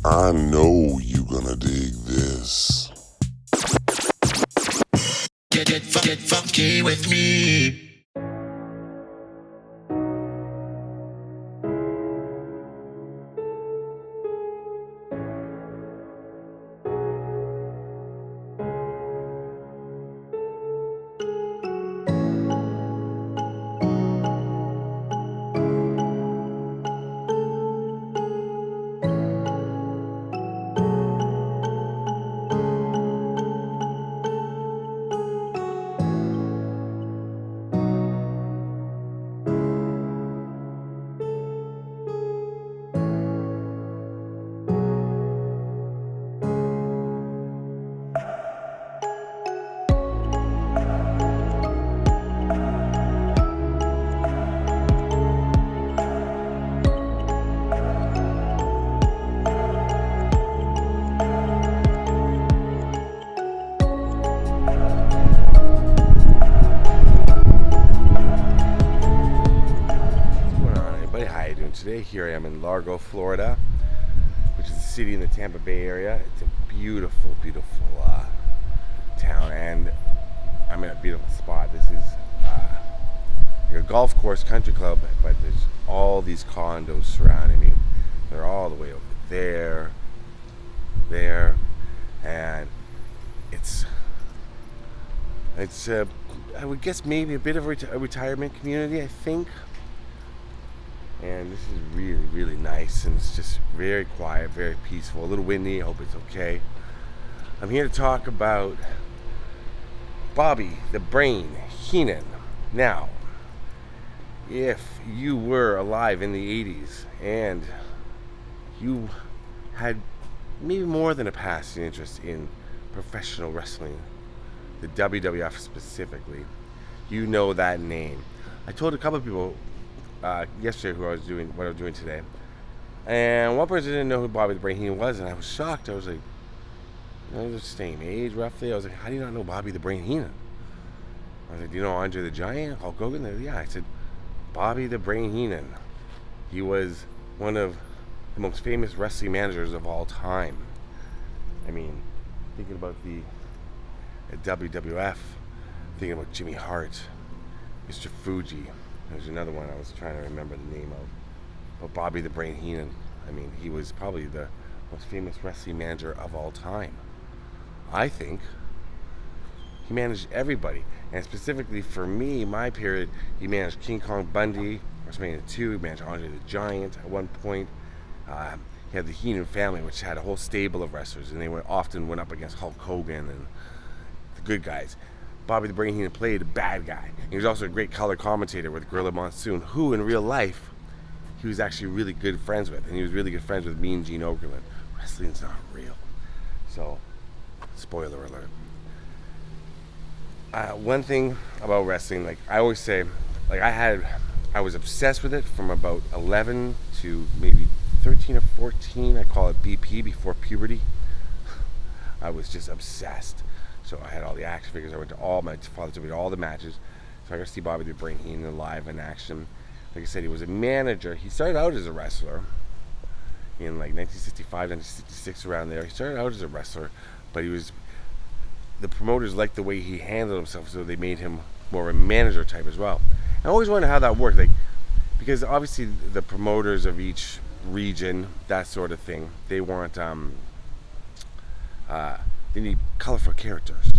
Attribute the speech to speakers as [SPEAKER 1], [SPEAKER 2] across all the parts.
[SPEAKER 1] I know you gonna dig this.
[SPEAKER 2] Get funky with me.
[SPEAKER 3] Today here I am in Largo, Florida, which is a city in the Tampa Bay area. It's a beautiful, beautiful town, and I'm in a beautiful spot. This is a golf course country club, but there's all these condos surrounding me. They're all the way over there, and it's I would guess maybe a bit of a retirement community, I think. And this is really, really nice, and it's just very quiet, very peaceful, a little windy. I hope it's okay. I'm here to talk about Bobby the Brain Heenan. Now, if you were alive in the 80s and you had maybe more than a passing interest in professional wrestling, the WWF specifically, you know that name. I told a couple of people yesterday what I was doing today, and one person didn't know who Bobby the Brain Heenan was, and I was shocked. I was like, they're the same age roughly. I was like, how do you not know Bobby the Brain Heenan? I was like, do you know Andre the Giant, Hulk Hogan? Yeah. I said, Bobby the Brain Heenan. He was one of the most famous wrestling managers of all time. I mean, thinking about the WWF, thinking about Jimmy Hart, Mr. Fuji. There's another one I was trying to remember the name of. But Bobby the Brain Heenan, I mean, he was probably the most famous wrestling manager of all time. I think he managed everybody. And specifically for me, my period, he managed King Kong Bundy, WrestleMania 2, he managed Andre the Giant at one point. He had the Heenan family, which had a whole stable of wrestlers, and they often went up against Hulk Hogan and the good guys. Bobby the Brain Heenan played a bad guy. He was also a great color commentator with Gorilla Monsoon, who in real life he was actually really good friends with, and he was really good friends with Mean Gene Okerlund. Wrestling's not real, so spoiler alert. One thing about wrestling, like I always say, like I was obsessed with it from about 11 to maybe 13 or 14. I call it BP, before puberty. I was just obsessed. So I had all the action figures. I went to my father took me to all the matches. So I got to see Bobby the Brain Heenan live in action. Like I said, he was a manager. He started out as a wrestler in like 1965, 1966, around there. He started out as a wrestler, but the promoters liked the way he handled himself, so they made him more of a manager type as well. I always wondered how that worked, like, because obviously the promoters of each region, that sort of thing, they want they need colorful characters,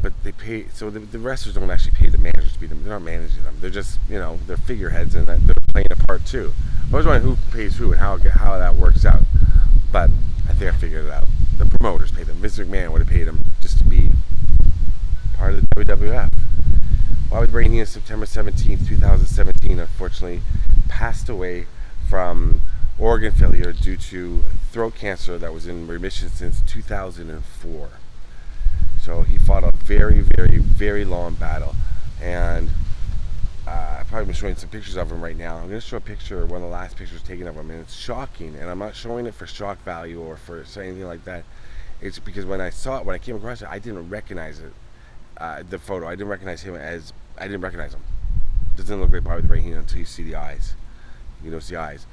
[SPEAKER 3] but they pay. So the wrestlers don't actually pay the managers to be them. They're not managing them. They're just, they're figureheads, and they're playing a part too. I was wondering who pays who and how that works out. But I think I figured it out. The promoters pay them. Vince McMahon would have paid them just to be part of the WWF. Bobby the Brain Heenan, September 17th, 2017, unfortunately passed away from organ failure due to throat cancer that was in remission since 2004. So he fought a very, very, very long battle, and I've probably been showing some pictures of him right now. I'm going to show a picture, one of the last pictures taken of him, and it's shocking, and I'm not showing it for shock value or for anything like that. It's because when I came across it, I didn't recognize it, the photo. I didn't recognize him. It doesn't look like Bobby the Brain Heenan until you see the eyes. You notice the eyes.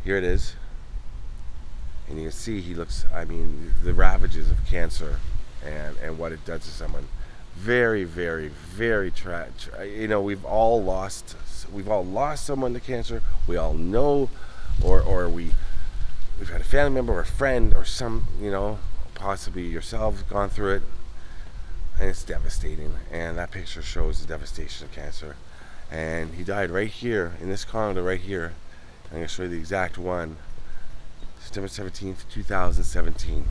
[SPEAKER 3] Here it is. And you can see he looks, I mean, the ravages of cancer and what it does to someone. Very, very, very tragic. You know, we've all lost someone to cancer. We all know, or we've had a family member or a friend or some, you know, possibly yourself gone through it. And it's devastating. And that picture shows the devastation of cancer. And he died right here, in this condo right here. I'm going to show you the exact one. September 17th, 2017.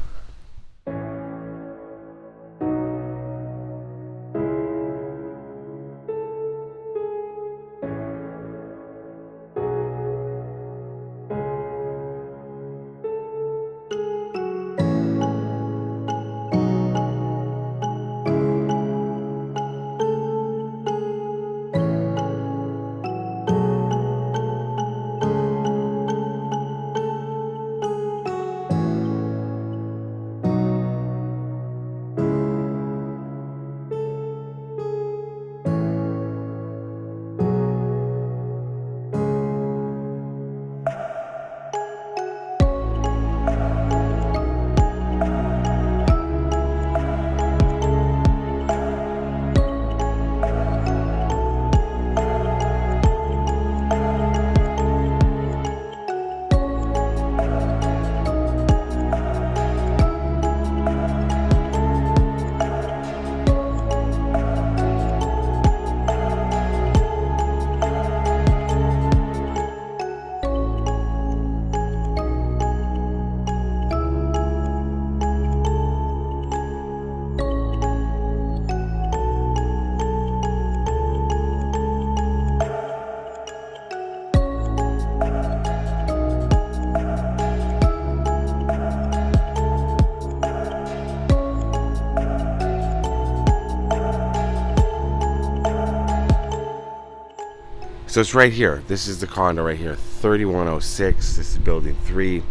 [SPEAKER 3] So it's right here. This is the condo right here, 3106. This is building 3.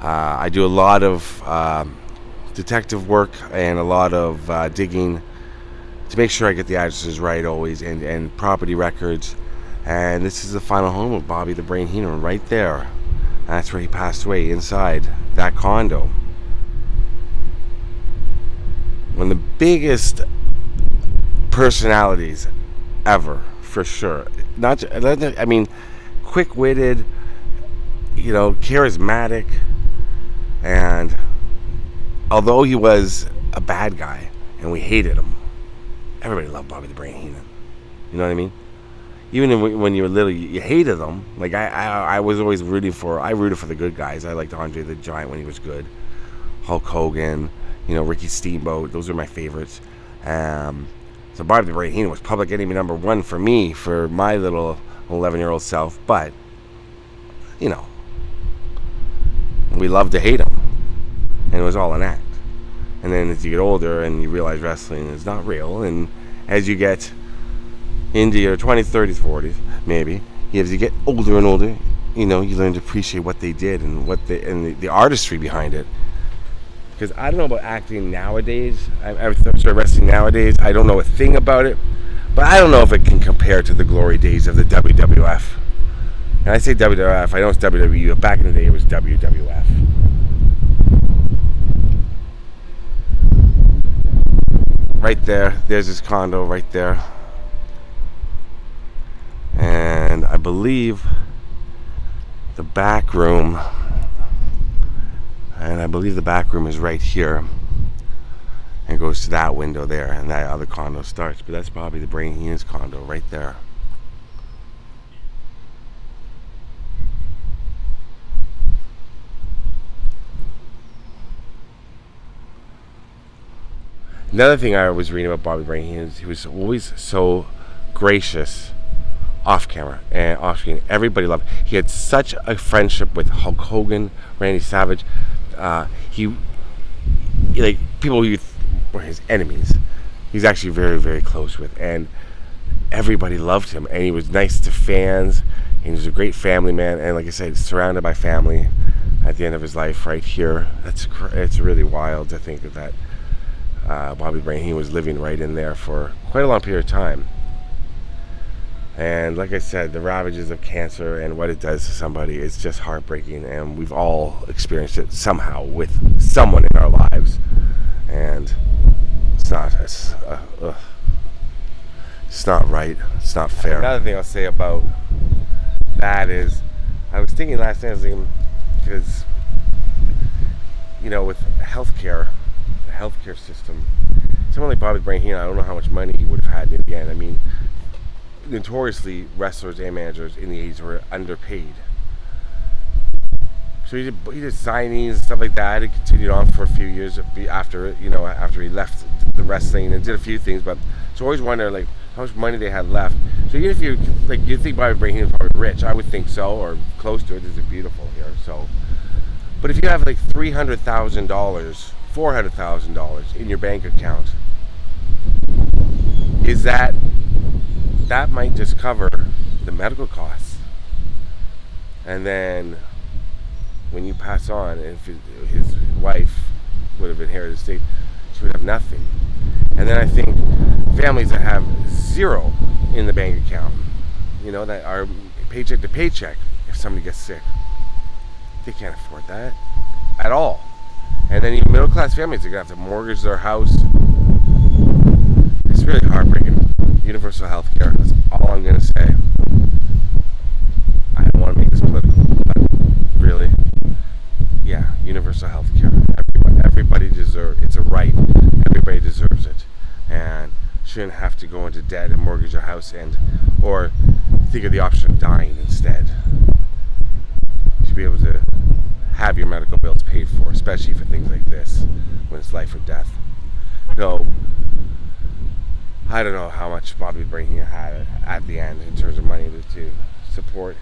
[SPEAKER 3] I do a lot of detective work and a lot of digging to make sure I get the addresses right always, and property records. And this is the final home of Bobby the Brain Heenan right there. That's where he passed away, inside that condo. One of the biggest personalities ever, for sure. I mean, quick-witted, you know, charismatic, and although he was a bad guy and we hated him, everybody loved Bobby the Brain Heenan. You know what I mean? Even when you were little, you hated them. Like I was always rooted for the good guys. I liked Andre the Giant when he was good, Hulk Hogan, you know, Ricky Steamboat. Those are my favorites. So Bobby the Brain Heenan was public enemy number 1 for me, for my little 11-year-old self. But, you know, we loved to hate him, and it was all an act. And then as you get older and you realize wrestling is not real, and as you get into your 20s, 30s, 40s, maybe, as you get older and older, you know, you learn to appreciate what they did and the artistry behind it. Because I don't know about acting nowadays. I'm sorry, wrestling nowadays. I don't know a thing about it. But I don't know if it can compare to the glory days of the WWF. And I say WWF, I know it's WWE, but back in the day it was WWF. Right there, there's his condo right there. And I believe the back room, is right here. And goes to that window there, and that other condo starts. But that's Bobby the Brain Heenan's condo right there. Another thing I was reading about Bobby the Brain Heenan is he was always so gracious off camera and off screen. Everybody loved him. He had such a friendship with Hulk Hogan, Randy Savage. Like people who were his enemies, he's actually very, very close with, and everybody loved him. And he was nice to fans, and he was a great family man. And like I said, surrounded by family at the end of his life, right here. It's really wild to think that Bobby Brain Heenan was living right in there for quite a long period of time. And like I said, the ravages of cancer and what it does to somebody is just heartbreaking, and we've all experienced it somehow with someone in our lives. And it's not right. It's not fair. Another thing I'll say about that is, I was thinking last night, because with healthcare, the healthcare system, someone like Bobby Heenan, I don't know how much money he would have had in the end. I mean, notoriously, wrestlers and managers in the 80s were underpaid. So he did signings and stuff like that. He continued on for a few years after he left the wrestling, and did a few things. But so I always wonder, like, how much money they had left. So even if you think Bobby Heenan is probably rich, I would think so, or close to it. This is beautiful here. So, but if you have like $300,000, $400,000 in your bank account, is that might just cover the medical costs, and then when you pass on, if his wife would have inherited the estate, she would have nothing. And then I think families that have zero in the bank account, that are paycheck to paycheck, if somebody gets sick, they can't afford that at all. And then even middle class families are going to have to mortgage their house. It's really heartbreaking. Universal health care, that's all I'm going to say. I don't want to make this political, but really, yeah, universal health care. Everybody deserves, it's a right. Everybody deserves it. And shouldn't have to go into debt and mortgage a house or think of the option of dying instead. You should be able to have your medical bills paid for, especially for things like this, when it's life or death. No, I don't know how much Bobby Heenan had at the end in terms of money to support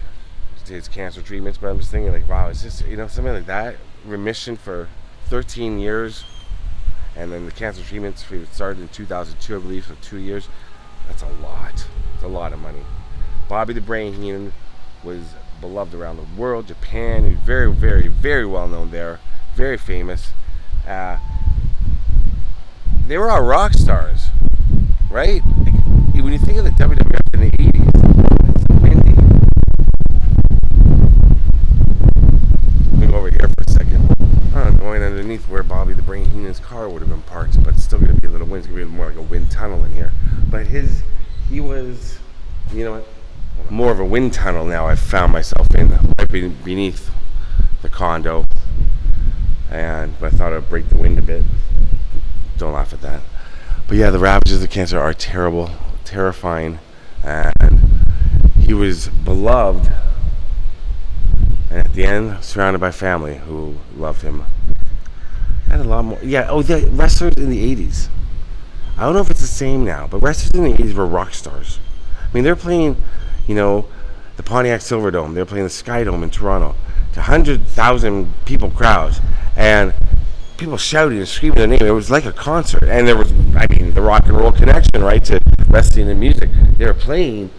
[SPEAKER 3] his cancer treatments, but I'm just thinking, like, wow, it's just, something like that, remission for 13 years, and then the cancer treatments started in 2002, I believe, so 2 years. That's a lot. It's a lot of money. Bobby the Brain Heenan was beloved around the world. Japan, he was very, very, very well known there, very famous. They were all rock stars, right? Like, when you think of the WWF in the 80s, it's windy. Let me go over here for a second. Going underneath where Bobby the Brain Heenan's car would have been parked, but it's still going to be a little wind. It's going to be more like a wind tunnel in here. But he was, more of a wind tunnel now. I've found myself in right beneath the condo, but I thought I'd break the wind a bit. Don't laugh at that. But yeah, the ravages of cancer are terrible, terrifying, and he was beloved, and at the end, surrounded by family who loved him. And a lot more. Yeah, the wrestlers in the 80s. I don't know if it's the same now, but wrestlers in the 80s were rock stars. I mean, they're playing, the Pontiac Silverdome. They're playing the Sky Dome in Toronto to 100,000 people crowds, and people shouting and screaming their name. It was like a concert, and there was, the rock and roll connection, right, to wrestling and music. They were playing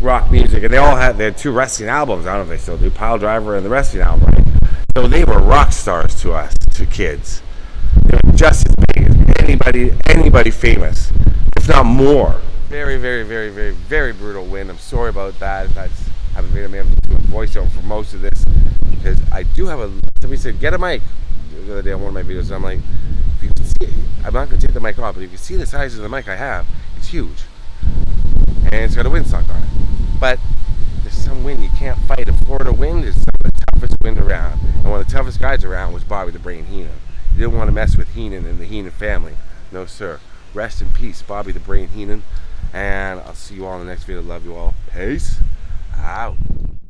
[SPEAKER 3] rock music, and they had 2 wrestling albums. I don't know if they still do, Pile Driver and the wrestling album, right? So they were rock stars to us, to kids. They were just as big as anybody famous, if not more. Very, very, very, very, very brutal win. I'm sorry about that. I may have to do a voiceover for most of this, because I do have somebody said, get a mic the other day on one of my videos, and I'm like, if you can see, I'm not going to take the mic off, but if you see the size of the mic I have, it's huge. And it's got a windsock on it. But there's some wind you can't fight. A Florida wind is some of the toughest wind around. And one of the toughest guys around was Bobby the Brain Heenan. You didn't want to mess with Heenan and the Heenan family. No, sir. Rest in peace, Bobby the Brain Heenan. And I'll see you all in the next video. Love you all. Peace out.